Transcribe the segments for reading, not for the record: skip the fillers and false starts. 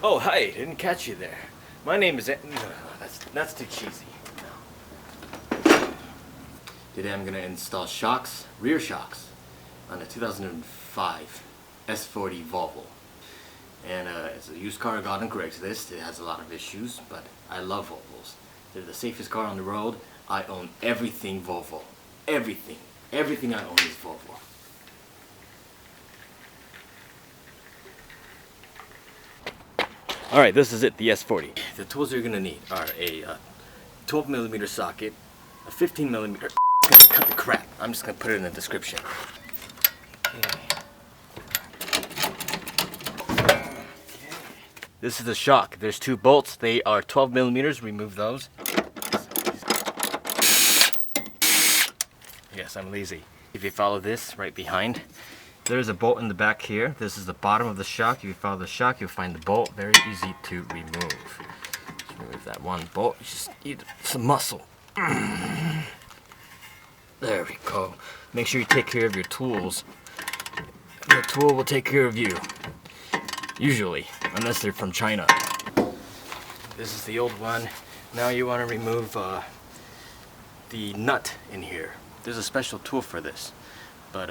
Oh, hi, didn't catch you there. My name is no, that's too cheesy. No. Today I'm gonna install shocks, rear shocks, on a 2005 S40 Volvo. And it's a used car I got on Craigslist. It has a lot of issues, but I love Volvos. They're the safest car on the road. I own everything Volvo. Everything. Everything I own is Volvo. Alright, this is it, the S40. The tools you're gonna need are a 12mm socket, a 15mm. Cut the crap. I'm just gonna put it in the description. Okay. This is the shock. There's two bolts. They are 12mm. Remove those. Yes, I'm lazy. If you follow this right behind, there's a bolt in the back here. This is the bottom of the shock. If you follow the shock, you'll find the bolt. Very easy to remove. Just remove that one bolt. You just need some muscle. There we go. Make sure you take care of your tools. The tool will take care of you. Usually, unless they're from China. This is the old one. Now you want to remove the nut in here. There's a special tool for this, but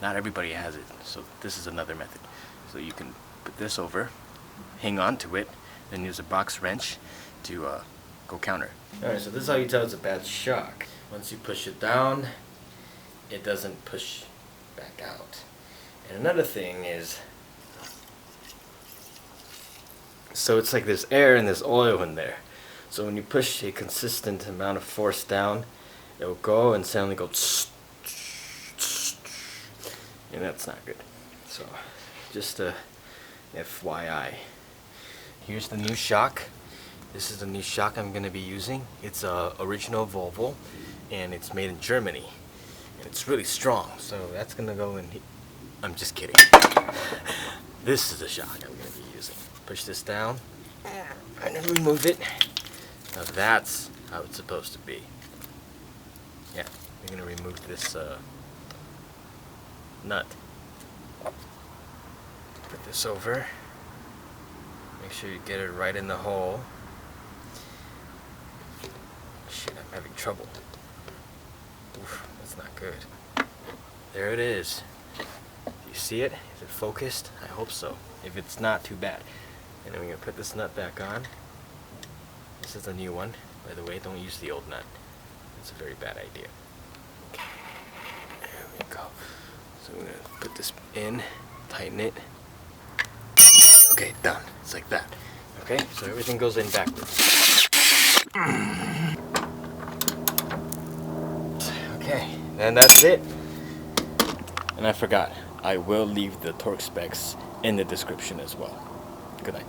not everybody has it. So this is another method. So you can put this over, hang on to it, then use a box wrench to go counter. Alright, so this is how you tell it's a bad shock. Once you push it down, it doesn't push back out. And another thing is, so it's like there's air and there's oil in there. So when you push a consistent amount of force down, it will go and suddenly go tss, tss, tss, and that's not good. So just a FYI. Here's the new shock. This is the new shock I'm going to be using. It's a original Volvo, and it's made in Germany, and it's really strong. So that's going to go in. I'm just kidding. This is the shock I'm going to be using. Push this down and then remove it. Now that's how it's supposed to be. Yeah, we're going to remove this nut. Put this over. Make sure you get it right in the hole. Shit, I'm having trouble. Oof, that's not good. There it is. You see it? Is it focused? I hope so. If it's not, too bad. And then we're going to put this nut back on. This is the new one. By the way, don't use the old nut. It's a very bad idea. Okay. There we go. So we're going to put this in, tighten it. Okay, done. It's like that. Okay, so everything goes in backwards. Okay, and that's it. And I forgot, I will leave the torque specs in the description as well. Good night.